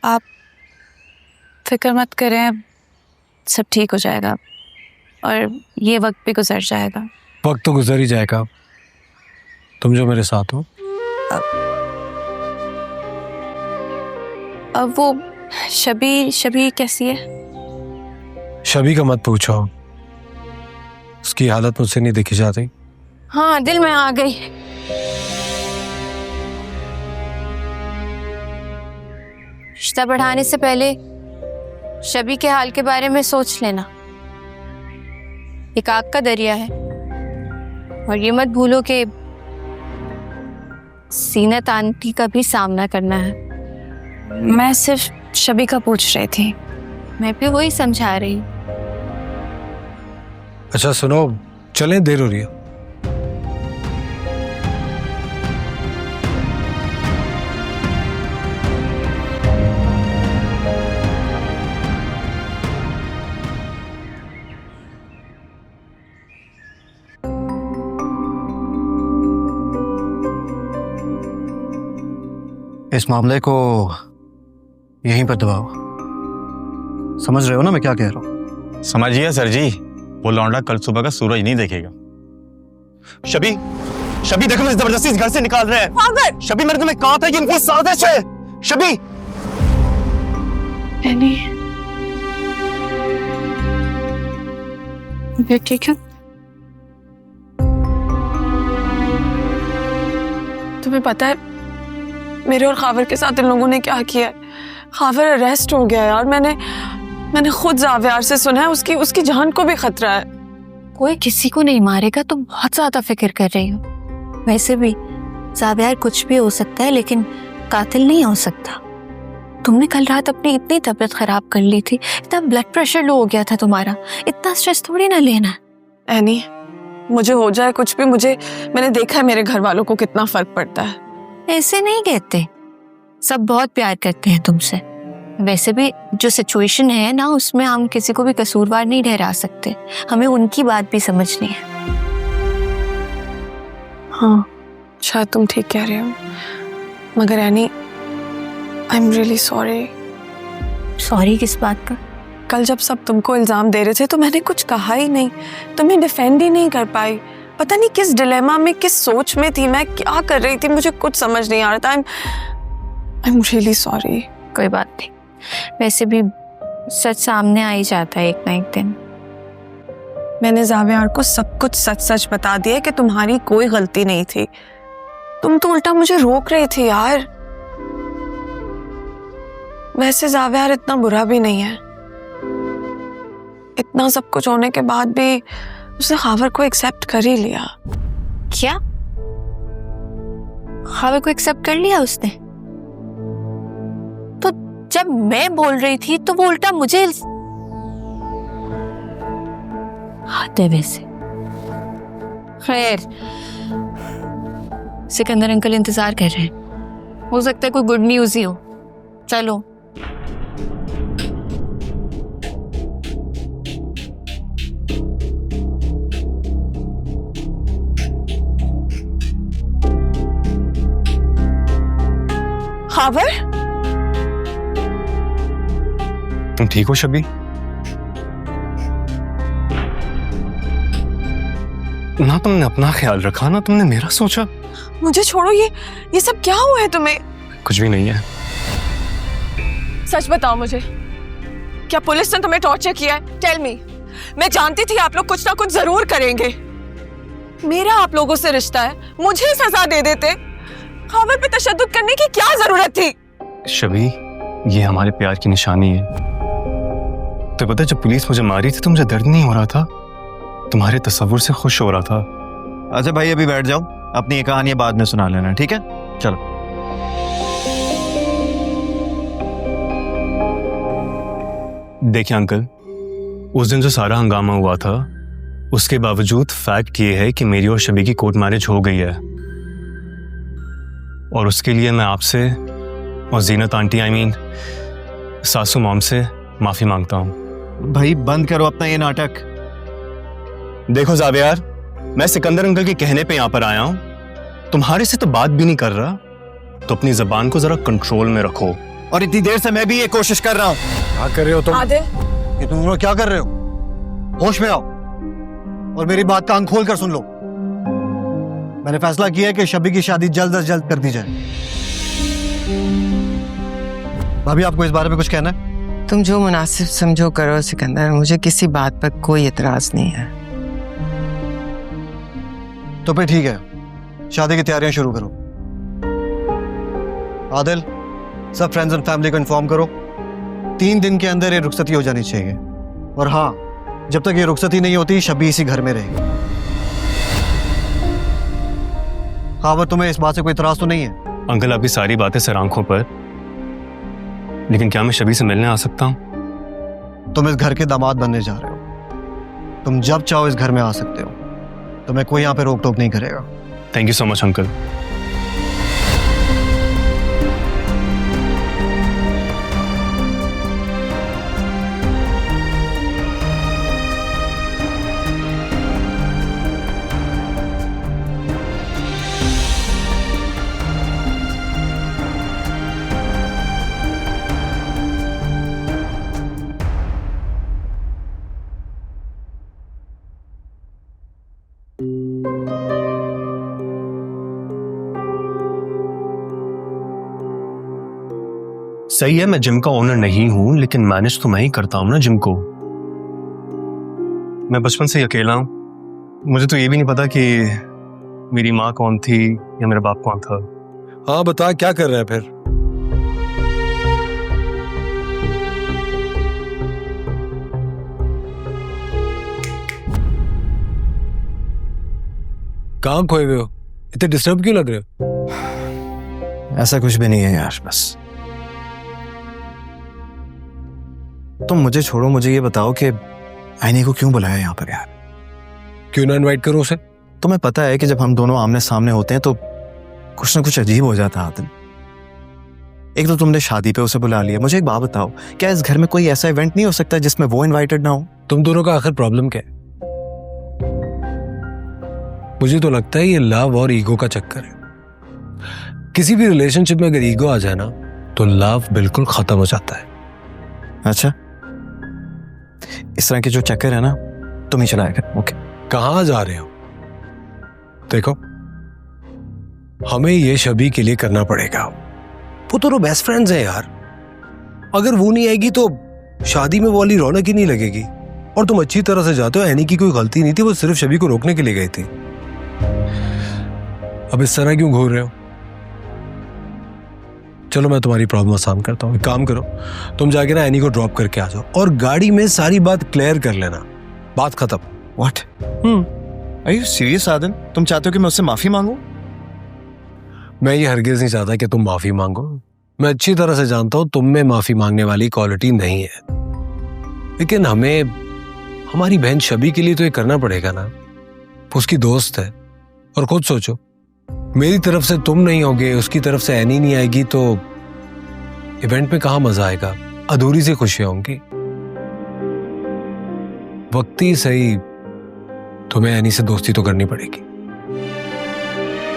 आप फिक्र मत करें, सब ठीक हो जाएगा और ये वक्त भी गुजर जाएगा। वक्त तो गुजर ही जाएगा, तुम जो मेरे साथ हो। अब वो शबी कैसी है? शबी का मत पूछो, उसकी हालत मुझसे नहीं देखी जाती। हाँ, दिल में आ गई। रिश्ता बढ़ाने से पहले शबी के हाल के बारे में सोच लेना। एक आग का दरिया है और ये मत भूलो कि सीनत आंटी का भी सामना करना है। मैं सिर्फ शबी का पूछ रही थी, मैं भी वही समझा रही। अच्छा सुनो, चलें, देर हो रही है। इस मामले को यहीं पर दबाओ। समझ रहे हो ना मैं क्या कह रहा हूँ? समझिए सर जी, वो लौंडा कल सुबह का सूरज नहीं देखेगा। शबी देखो, मुझे जबरदस्ती इस घर से निकाल रहे हैं। शबी, मैंने तुम्हें कहा था कि इनकी साजिश है। शबी, ये ठीक है? तुम्हें पता है मेरे और खावर के साथ इन लोगों ने क्या किया है? खावर अरेस्ट हो गया यार। मैंने खुद जावेयार से सुना है उसकी जान को भी खतरा है। कोई किसी को नहीं मारेगा, तुम बहुत ज्यादा फिक्र कर रही हो। वैसे भी जावेयार कुछ भी हो सकता है लेकिन कातिल नहीं हो सकता। तुमने कल रात अपनी इतनी तबीयत खराब कर ली थी, इतना ब्लड प्रेशर लो हो गया था तुम्हारा, इतना स्ट्रेस थोड़ी ना लेना है। एनी, मुझे हो जाए कुछ भी, मैंने देखा है मेरे घर वालों को कितना फर्क पड़ता है। ऐसे नहीं कहते, सब बहुत प्यार करते हैं तुमसे। वैसे भी जो सिचुएशन है ना, उसमें हम किसी को भी कसूरवार नहीं ठहरा सकते, हमें उनकी बात भी समझनी है। हाँ, शायद तुम ठीक कह रहे हो, मगर any, I am really sorry. Sorry किस बात का? कल जब सब तुमको इल्जाम दे रहे थे तो मैंने कुछ कहा ही नहीं, तुम्हें डिफेंड ही नहीं कर पाई। पता नहीं किस डिलेमा में, किस सोच में थी, मैं क्या कर रही थी, मुझे कुछ समझ नहीं आ रहा था। I am really sorry. कोई बात नहीं, वैसे भी सच सामने आ ही जाता है एक ना एक दिन। मैंने जावेयार को सब कुछ सच सच बता दिया कि तुम्हारी कोई गलती नहीं थी। तुम तो उल्टा मुझे रोक रही थी यार। वैसे जावेयार इतना बुरा भी नहीं है। इतना सब कुछ होने के बाद भी उसने खावर को एक्सेप्ट कर ही लिया। क्या? खावर को एक्सेप्ट कर लिया उसने? तो जब मैं बोल रही थी तो वो उल्टा मुझे आते। वैसे खैर, सिकंदर अंकल इंतजार कर रहे हैं, हो सकता है कोई गुड न्यूज ही हो। चलो। खावर, तुम ठीक हो शबी? ना तुमने अपना ख्याल रखा, ना तुमने मेरा सोचा। मुझे छोड़ो, ये सब क्या हुआ है तुम्हें? कुछ भी नहीं है। सच बताओ मुझे, क्या पुलिस ने तुम्हें टॉर्चर किया है? Tell me. मैं जानती थी आप लोग कुछ ना कुछ जरूर करेंगे। मेरा आप लोगों से रिश्ता है, मुझे सजा दे देते। खावर पे तशद्दुद करने की क्या जरूरत थी? शबी, ये हमारे प्यार की निशानी है। तो पता है, जब पुलिस मुझे मारी थी तो मुझे दर्द नहीं हो रहा था, तुम्हारे तस्वुर से खुश हो रहा था। अच्छा भाई, अभी बैठ जाओ, अपनी ये कहानी बाद में सुना लेना, ठीक है? चलो। देखिए अंकल, उस दिन जो सारा हंगामा हुआ था, उसके बावजूद फैक्ट ये है कि मेरी और शबी की कोर्ट मैरिज हो गई है, और उसके लिए मैं आपसे और जीनत आंटी, आई मीन सासू मॉम से माफी मांगता हूँ। भाई बंद करो अपना ये नाटक। देखो जावेयार, मैं सिकंदर अंकल के कहने पे यहाँ पर आया हूँ, तुम्हारे से तो बात भी नहीं कर रहा, तो अपनी जबान को जरा कंट्रोल में रखो। और इतनी देर से मैं भी ये कोशिश कर रहा हूँ। क्या कर रहे हो तुम? आदिल, कि तुम लोग क्या कर रहे हो? होश में आओ और मेरी बात कान खोल कर सुन लो। मैंने फैसला किया है कि शबी की शादी जल्द से जल्द कर दी जाए। भाभी, आपको इस बारे में कुछ कहना है? तुम जो मुनासिब समझो करो सिकंदर, मुझे किसी बात पर कोई एतराज नहीं है। तो फिर ठीक है, शादी की तैयारियां शुरू करो। आदिल, सब फ्रेंड्स एंड फैमिली को इन्फॉर्म करो। 3 दिन के अंदर ये रुखसती हो जानी चाहिए। और हाँ, जब तक ये रुखसती नहीं होती शबी इसी घर में रहेगी। हाँ, तुम्हें इस बात से कोई इतराज तो नहीं है? अंकल, आपकी सारी बातें सर आंखों पर, लेकिन क्या मैं शबी से मिलने आ सकता हूँ? तुम इस घर के दामाद बनने जा रहे हो। तुम जब चाहो इस घर में आ सकते हो। तुम्हें कोई यहाँ पे रोक टोक नहीं करेगा। Thank you so much uncle. सही है, मैं जिम का ओनर नहीं हूं, लेकिन मैनेज तो मैं ही करता हूं ना जिम को। मैं बचपन से ही अकेला हूं। मुझे तो ये भी नहीं पता कि मेरी माँ कौन थी या मेरा बाप कौन था। हाँ बता, क्या कर रहा है फिर? कहाँ खोए हुए हो? इतने डिस्टर्ब क्यों लग रहे हो? ऐसा कुछ भी नहीं है यार, बस तुम मुझे छोड़ो। मुझे ये बताओ कि आईने को क्यों बुलाया यहाँ पर यार? क्यों ना इनवाइट करो उसे? तुम्हें पता है कि जब हम दोनों आमने सामने होते हैं तो कुछ ना कुछ अजीब हो जाता है आदिल। एक तो तुमने शादी पे उसे बुला लिया। मुझे एक बात बताओ, क्या इस घर में कोई ऐसा इवेंट नहीं हो सकता जिसमें वो इनवाइटेड ना हो? तुम दोनों का आखिर प्रॉब्लम क्या है? मुझे तो लगता है ये लव और ईगो का चक्कर है। किसी भी रिलेशनशिप में अगर ईगो आ जाए ना तो लव बिल्कुल खत्म हो जाता है। अच्छा, इस तरह के जो चक्कर है ना, तुम ही चलाया कर। ओके, कहाँ जा रहे हो? देखो, हमें ये शबी के लिए करना पड़ेगा। वो तो बेस्ट फ्रेंड्स हैं यार। अगर वो नहीं आएगी तो शादी में वो वाली रौनक ही नहीं लगेगी। और तुम अच्छी तरह से जाते हो, एनी की कोई गलती नहीं थी, वो सिर्फ शबी को रोकने के लिए गई थी। अब इस तरह क्यों घूर रहे हो? चलो मैं तुम्हारी प्रॉब्लम आसान करता हूँ। एक काम करो, तुम जाके ना एनी को ड्रॉप करके आ जाओ और गाड़ी में सारी बात क्लियर कर लेना। बात खत्म। What? Are you serious Adil? तुम चाहते हो कि मैं उससे माफी मांगू? मैं ये हरगिज नहीं चाहता कि तुम माफी मांगो। मैं अच्छी तरह से जानता हूं तुम में माफी मांगने वाली क्वालिटी नहीं है, लेकिन हमें हमारी बहन शबी के लिए तो ये करना पड़ेगा ना। उसकी दोस्त है। और खुद सोचो, मेरी तरफ से तुम नहीं होगे, उसकी तरफ से एनी नहीं आएगी तो इवेंट में कहाँ मजा आएगा? अधूरी सी खुशियां होंगी। वक्त ही सही तुम्हें एनी से दोस्ती तो करनी पड़ेगी।